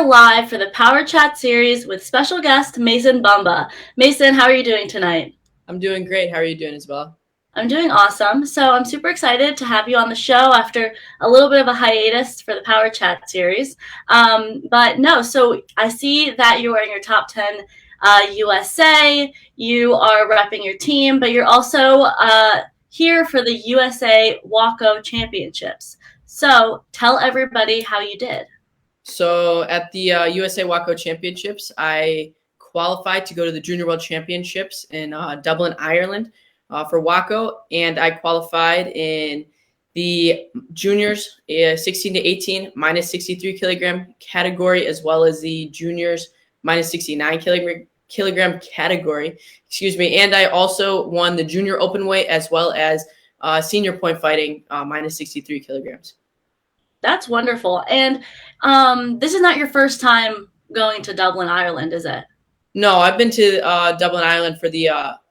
live for the Power Chat series with special guest Mason Bumba. Mason, how are you doing tonight? I'm doing great. How are you doing, Isabella? I'm doing awesome. So I'm super excited to have you on the show after a little bit of a hiatus for the Power Chat series. But no, so I see that you're wearing your top 10 USA. You are repping your team, but you're also here for the USA Waco Championships. So tell everybody how you did. So at the USA Waco Championships, I qualified to go to the Junior World Championships in Dublin, Ireland for Waco, and I qualified in the juniors 16 to 18 minus 63 kilogram category, as well as the juniors minus 69 kilogram category. Excuse me. And I also won the junior open weight as well as senior point fighting minus 63 kilograms. That's wonderful. And this is not your first time going to Dublin, Ireland, is it? No, I've been to Dublin, Ireland for the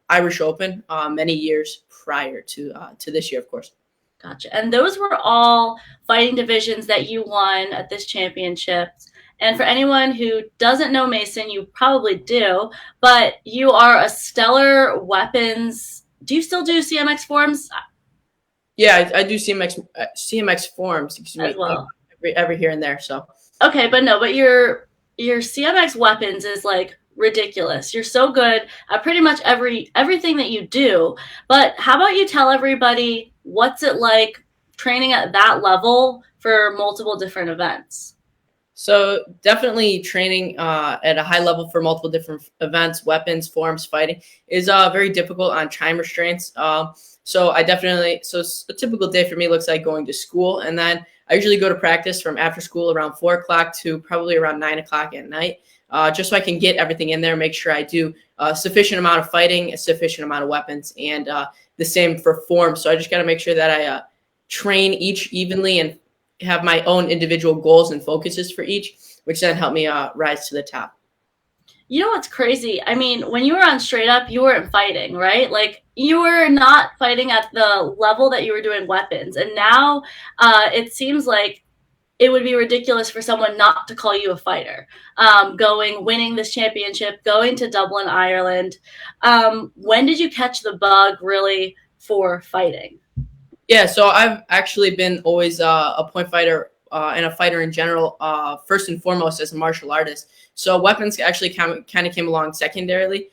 Irish Open many years prior to this year, of course. Gotcha. And those were all fighting divisions that you won at this championship. And for anyone who doesn't know Mason, you probably do, but you are a stellar weapons. Do you still do CMX forms? Yeah, I do CMX forms, excuse me, as well? every here and there. So Okay, but no, but your CMX weapons is like ridiculous. You're so good at pretty much everything that you do. But how about you tell everybody what's it like training at that level for multiple different events? So definitely training at a high level for multiple different events, weapons, forms, fighting is very difficult on time restraints. So a typical day for me looks like going to school, and then I usually go to practice from after school around 4 o'clock to probably around 9 o'clock at night, just so I can get everything in there, make sure I do a sufficient amount of fighting, a sufficient amount of weapons, and the same for forms. So I just got to make sure that I train each evenly and have my own individual goals and focuses for each, which then help me rise to the top. You know what's crazy? I mean, when you were on Straight Up, you weren't fighting, right? Like, you were not fighting at the level that you were doing weapons. And now it seems like it would be ridiculous for someone not to call you a fighter. Winning this championship, going to Dublin, Ireland. When did you catch the bug really for fighting? Yeah, so I've actually been always a point fighter and a fighter in general, first and foremost as a martial artist. So weapons actually kind of came along secondarily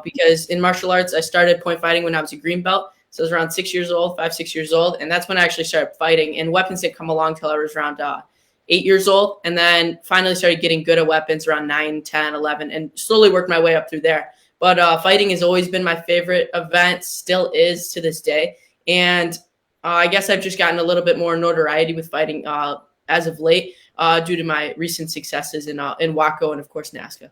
because in martial arts, I started point fighting when I was a green belt. So I was around 6 years old, 6 years old. And that's when I actually started fighting. And weapons didn't come along until I was around 8 years old. And then finally started getting good at weapons around 9, 10, 11, and slowly worked my way up through there. But fighting has always been my favorite event, still is to this day. And I guess I've just gotten a little bit more notoriety with fighting as of late due to my recent successes in Waco and, of course, NASCA.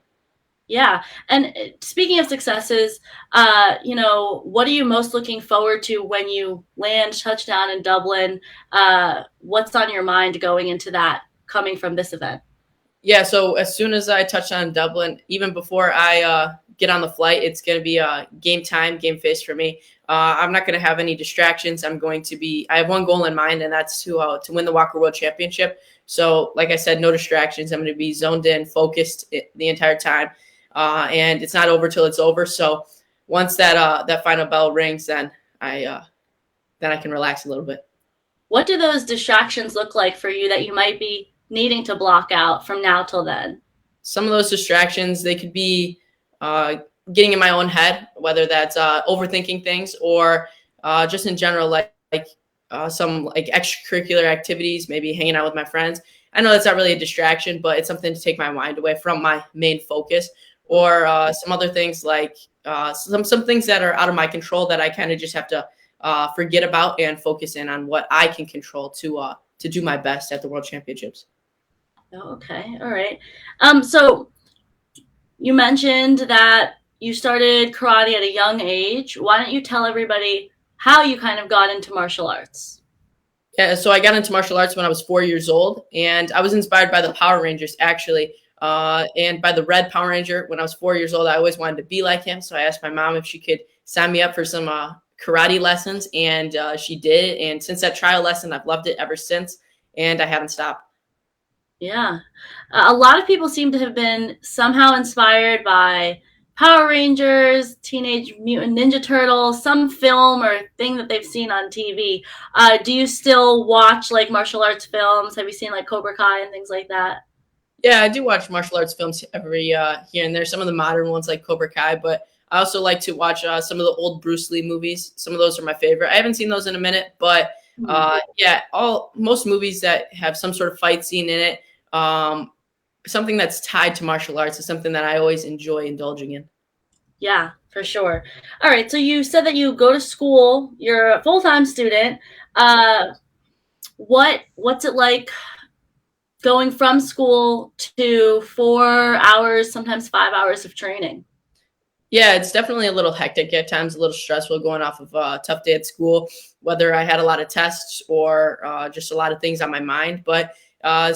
Yeah. And speaking of successes, what are you most looking forward to when you land touchdown in Dublin? What's on your mind going into that, coming from this event? Yeah, so as soon as I touch on Dublin, even before I get on the flight, it's going to be game time, game face for me. I'm not going to have any distractions. I have one goal in mind, and that's to win the Waco World Championship. So, like I said, no distractions. I'm going to be zoned in, focused the entire time, and it's not over till it's over. So, once that final bell rings, then I can relax a little bit. What do those distractions look like for you that you might be needing to block out from now till then? Some of those distractions, they could be getting in my own head, whether that's overthinking things or just in general, some like extracurricular activities, maybe hanging out with my friends. I know that's not really a distraction, but it's something to take my mind away from my main focus, or some other things like some things that are out of my control that I kind of just have to forget about and focus in on what I can control to do my best at the World Championships. Okay. All right. So you mentioned that you started karate at a young age. Why don't you tell everybody how you kind of got into martial arts? Yeah, so I got into martial arts when I was 4 years old, and I was inspired by the Power Rangers, actually, and by the Red Power Ranger. When I was 4 years old, I always wanted to be like him, so I asked my mom if she could sign me up for some karate lessons, and she did. And since that trial lesson, I've loved it ever since, and I haven't stopped. Yeah. A lot of people seem to have been somehow inspired by Power Rangers, Teenage Mutant Ninja Turtles, some film or thing that they've seen on TV. Do you still watch like martial arts films? Have you seen like Cobra Kai and things like that? Yeah, I do watch martial arts films every here and there. Some of the modern ones like Cobra Kai, but I also like to watch some of the old Bruce Lee movies. Some of those are my favorite. I haven't seen those in a minute, but Hmm. yeah, all most movies that have some sort of fight scene in it, something that's tied to martial arts is something that I always enjoy indulging in. Yeah, for sure. All right. So you said that you go to school. You're a full time student. Uh, what's it like going from school to 4 hours, sometimes 5 hours of training? Yeah, it's definitely a little hectic at times, a little stressful going off of a tough day at school, whether I had a lot of tests or just a lot of things on my mind. But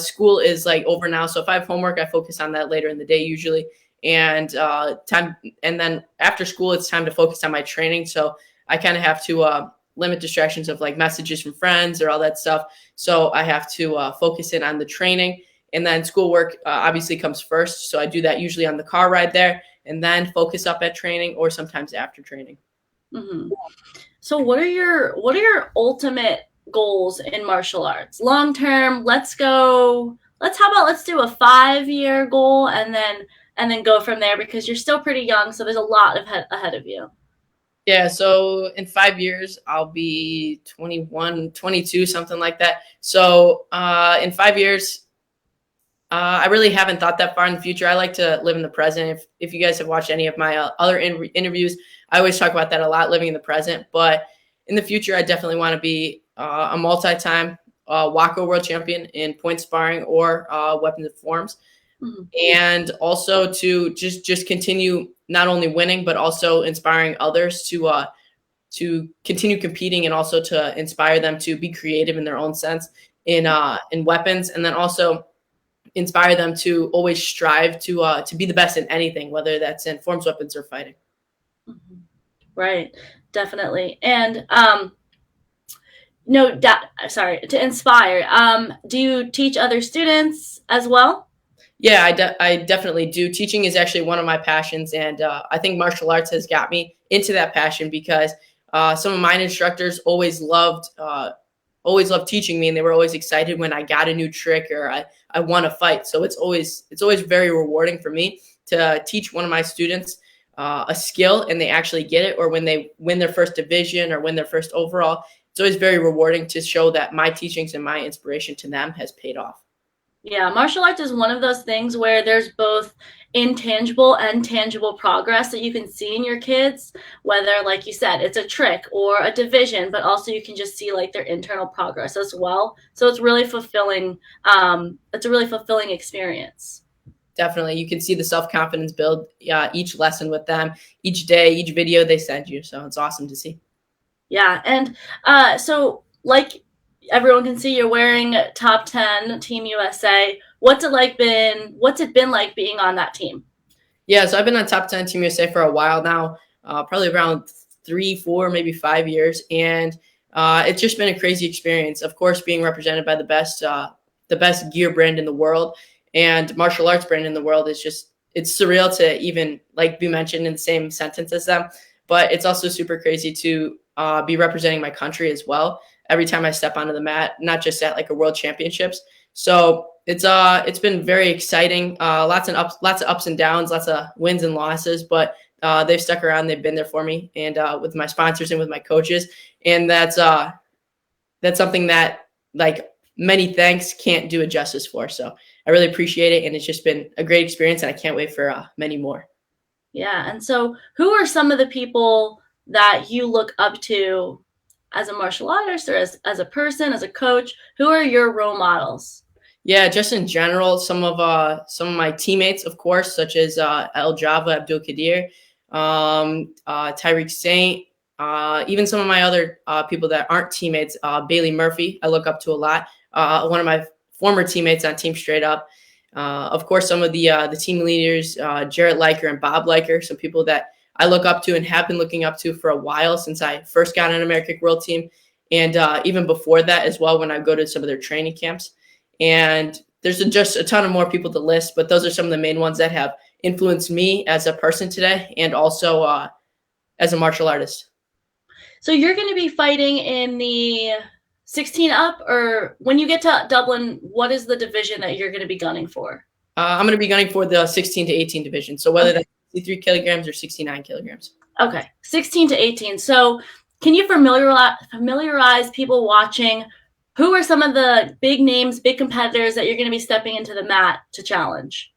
school is like over now, so if I have homework, I focus on that later in the day usually. And and then after school, it's time to focus on my training. So I kind of have to limit distractions of like messages from friends or all that stuff. So I have to focus in on the training, and then schoolwork obviously comes first. So I do that usually on the car ride there and then focus up at training or sometimes after training. Hmm. So what are your ultimate goals in martial arts? Long term, let's go. Let's do a 5 year goal and then go from there because you're still pretty young, so there's a lot ahead of you. Yeah, so in 5 years, I'll be 21, 22, something like that. So in 5 years, I really haven't thought that far in the future. I like to live in the present. If you guys have watched any of my other interviews, I always talk about that a lot, living in the present. But in the future, I definitely want to be a multi-time Wako world champion in point sparring or weapons of forms, Mhm. and also to just continue not only winning but also inspiring others to continue competing and also to inspire them to be creative in their own sense in weapons, and then also inspire them to always strive to be the best in anything, whether that's in forms, weapons, or fighting. Mhm. Right, definitely. And no, sorry, to inspire. Do you teach other students as well? Yeah, I definitely do. Teaching is actually one of my passions, and I think martial arts has got me into that passion because some of my instructors always loved teaching me, and they were always excited when I got a new trick or I won a fight. So it's always very rewarding for me to teach one of my students a skill and they actually get it, or when they win their first division or win their first overall. It's always very rewarding to show that my teachings and my inspiration to them has paid off. Yeah, martial arts is one of those things where there's both intangible and tangible progress that you can see in your kids, whether, like you said, it's a trick or a division, but also you can just see like their internal progress as well. So it's really fulfilling. It's a really fulfilling experience. Definitely, you can see the self-confidence build each lesson with them, each day, each video they send you. So it's awesome to see. Yeah, and so like everyone can see, you're wearing top 10 Team USA. What's it been like being on that team? Yeah, so I've been on top 10 Team USA for a while now, probably around 3, 4, maybe 5 years. And it's just been a crazy experience. Of course, being represented by the best gear brand in the world and martial arts brand in the world is just, it's surreal to even like be mentioned in the same sentence as them. But it's also super crazy to be representing my country as well every time I step onto the mat, not just at like a world championships. So it's been very exciting. Lots of ups and downs, lots of wins and losses, but they've stuck around. They've been there for me, and with my sponsors and with my coaches, and that's something that like many thanks can't do it justice for. So I really appreciate it, and it's just been a great experience, and I can't wait for many more. Yeah, and so who are some of the people that you look up to as a martial artist or as a person, as a coach? Who are your role models? Yeah, just in general, some of my teammates, of course, such as El Java Abdul Kadir, Tyreek Saint, even some of my other people that aren't teammates, Bailey Murphy, I look up to a lot. One of my former teammates on Team Straight Up. Of course, some of the team leaders, Jarrett Liker and Bob Liker, some people that I look up to and have been looking up to for a while since I first got on American World Team, and even before that as well when I go to some of their training camps. And just a ton of more people to list, but those are some of the main ones that have influenced me as a person today, and also as a martial artist. So you're going to be fighting in the 16 up, or when you get to Dublin, what is the division that you're going to be gunning for? I'm going to be gunning for the 16 to 18 division. So whether Okay. that's 63 kilograms or 69 kilograms. Okay, 16 to 18. So can you familiarize people watching who are some of the big names, big competitors that you're going to be stepping into the mat to challenge?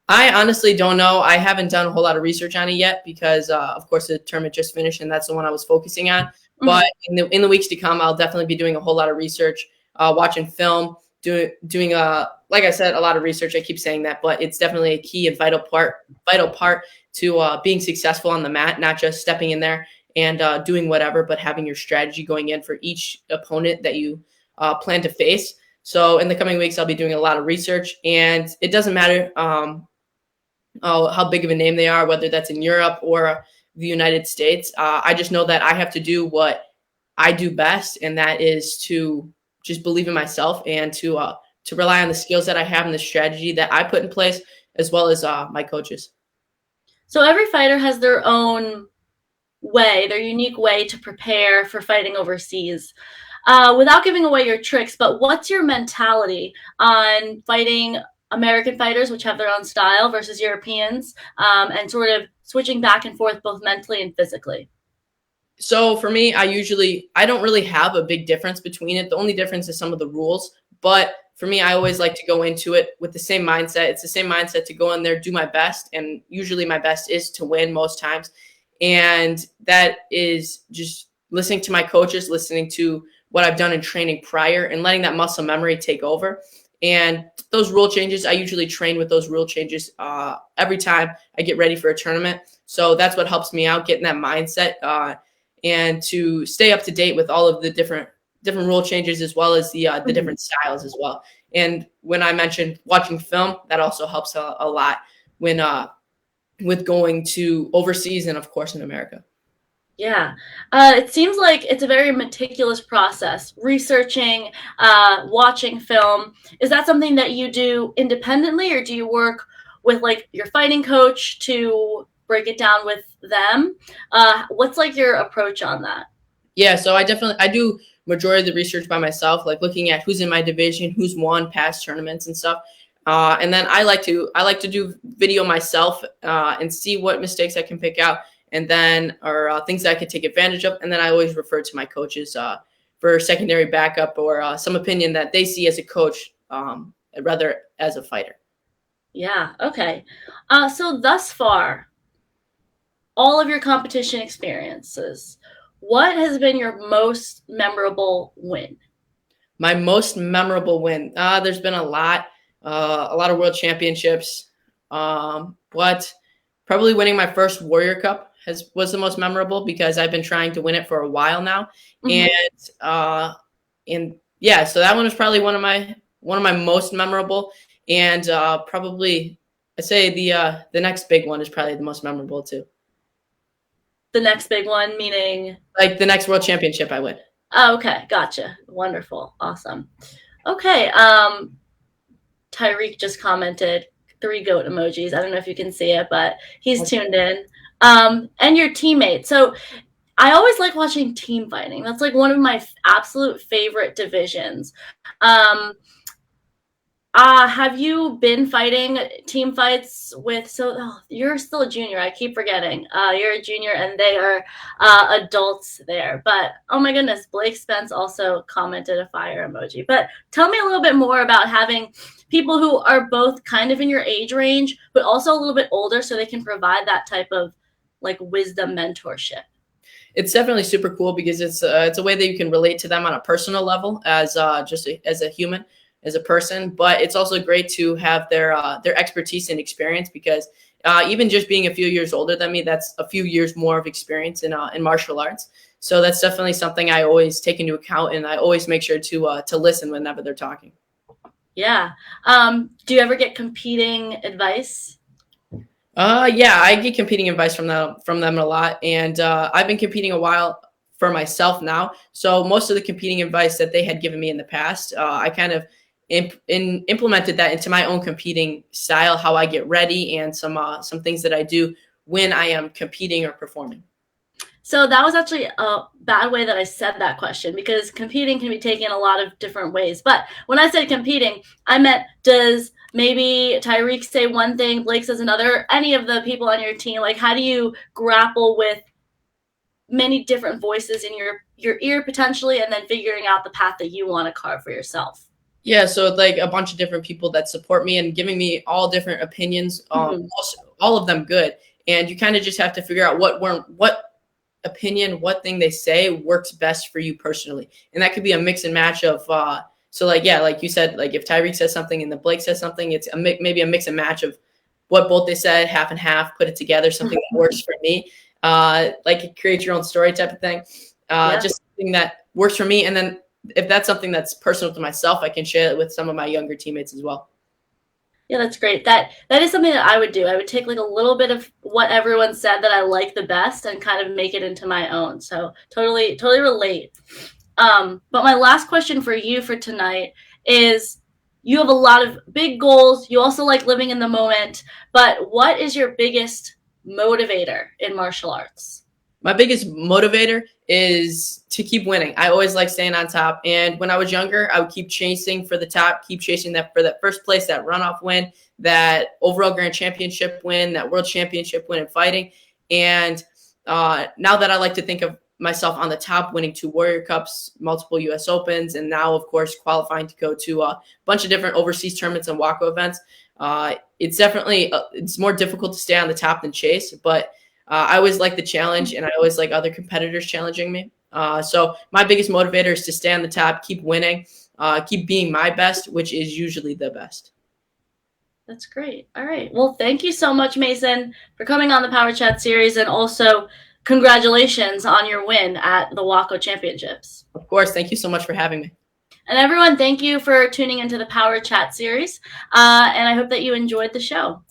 I honestly don't know. I haven't done a whole lot of research on it yet because, of course, the tournament just finished, and that's the one I was focusing on. But in the weeks to come, I'll definitely be doing a whole lot of research, watching film, doing like I said, a lot of research. I keep saying that, but it's definitely a key and vital part to being successful on the mat, not just stepping in there and doing whatever, but having your strategy going in for each opponent that you plan to face. So in the coming weeks, I'll be doing a lot of research, and it doesn't matter how big of a name they are, whether that's in Europe or the United States. I just know that I have to do what I do best, and that is to just believe in myself and to rely on the skills that I have and the strategy that I put in place, as well as my coaches. So every fighter has their own way, their unique way to prepare for fighting overseas. Without giving away your tricks, but what's your mentality on fighting American fighters, which have their own style, versus Europeans, and sort of switching back and forth both mentally and physically? So for me, I don't really have a big difference between it. The only difference is some of the rules. But for me, I always like to go into it with the same mindset. It's the same mindset to go in there, do my best. And usually my best is to win most times. And that is just listening to my coaches, listening to what I've done in training prior, and letting that muscle memory take over. And those rule changes, I usually train with those rule changes every time I get ready for a tournament. So that's what helps me out, getting that mindset and to stay up to date with all of the different rule changes, as well as the different styles as well. And when I mentioned watching film, that also helps a lot when with going to overseas and of course in America. Yeah. It seems like it's a very meticulous process, researching, watching film. Is that something that you do independently, or do you work with like your fighting coach to break it down with them? What's like your approach on that? Yeah, so I do majority of the research by myself, like looking at who's in my division, who's won past tournaments and stuff. And then I like to do video myself and see what mistakes I can pick out, and then or things that I could take advantage of. And then I always refer to my coaches for secondary backup or some opinion that they see as a coach, rather as a fighter. Yeah. Okay. So thus far, all of your competition experiences, what has been your most memorable win? My most memorable win. There's been a lot of world championships, but probably winning my first Warrior Cup was the most memorable because I've been trying to win it for a while now, Mm-hmm. and yeah, so that one was probably one of my most memorable, and probably I'd say the next big one is probably the most memorable too. The next big one, meaning? Like the next world championship I win. Oh, okay, gotcha. Wonderful, awesome. Okay, Tyreek just commented 3 goat emojis. I don't know if you can see it, but he's tuned in. And your teammate. So I always like watching team fighting. That's like one of my absolute favorite divisions. Um, have you been fighting team fights with? So you're still a junior. I keep forgetting. You're a junior, and they are adults there. But oh my goodness, Blake Spence also commented a fire emoji. But tell me a little bit more about having people who are both kind of in your age range, but also a little bit older, so they can provide that type of like wisdom mentorship. It's definitely super cool because it's a way that you can relate to them on a personal level as as a human, as a person. But it's also great to have their expertise and experience because even just being a few years older than me, that's a few years more of experience in martial arts. So that's definitely something I always take into account, and I always make sure to listen whenever they're talking. Yeah. Do you ever get competing advice? Yeah, I get competing advice from them a lot, and I've been competing a while for myself now. So most of the competing advice that they had given me in the past, I kind of implemented that into my own competing style, how I get ready, and some things that I do when I am competing or performing. So that was actually a bad way that I said that question, because competing can be taken a lot of different ways. But when I said competing, I meant, does maybe Tyreek say one thing, Blake says another, any of the people on your team? Like, how do you grapple with many different voices in your ear potentially, and then figuring out the path that you want to carve for yourself? Yeah, so it's like a bunch of different people that support me and giving me all different opinions, all of them good. And you kind of just have to figure out what opinion, what thing they say works best for you personally. And that could be a mix and match of so like yeah, like you said, like if Tyreek says something and then Blake says something, it's maybe a mix and match of what both they said, half and half, put it together, something that works for me. Like create your own story type of thing. Just something that works for me, and then if that's something that's personal to myself, I can share it with some of my younger teammates as well. Yeah, that's great. That is something that I would do. I would take like a little bit of what everyone said that I like the best and kind of make it into my own. So totally relate. But my last question for you for tonight is, you have a lot of big goals. You also like living in the moment, but what is your biggest motivator in martial arts? My biggest motivator is to keep winning. I always like staying on top. And when I was younger, I would keep chasing for the top, keep chasing that for that first place, that runoff win, that overall grand championship win, that world championship win in fighting. And now that I like to think of myself on the top, winning 2 Warrior Cups, multiple US Opens, and now, of course, qualifying to go to a bunch of different overseas tournaments and WACO events. It's definitely, it's more difficult to stay on the top than chase, but I always like the challenge, and I always like other competitors challenging me. So my biggest motivator is to stay on the top, keep winning, keep being my best, which is usually the best. That's great. All right. Well, thank you so much, Mason, for coming on the Power Chat series, and also congratulations on your win at the WACO Championships. Of course. Thank you so much for having me. And everyone, thank you for tuning into the Power Chat series, and I hope that you enjoyed the show.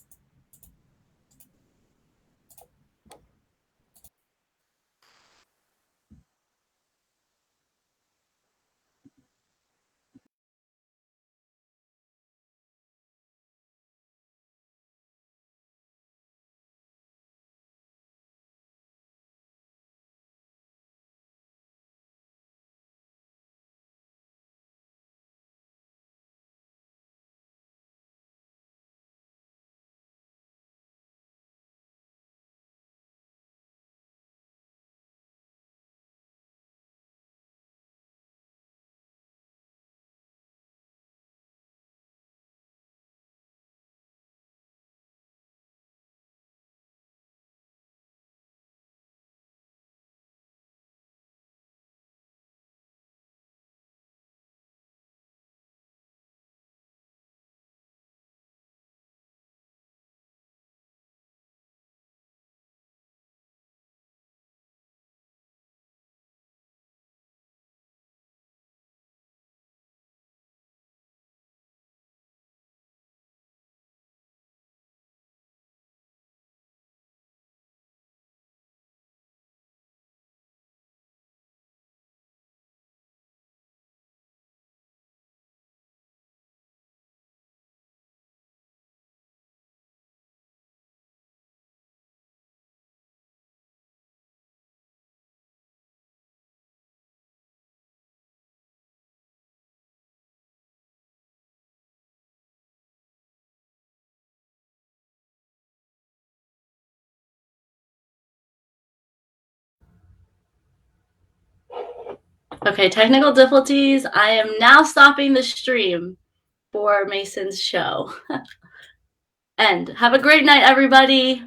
Okay, technical difficulties. I am now stopping the stream for Mason's show. And have a great night, everybody.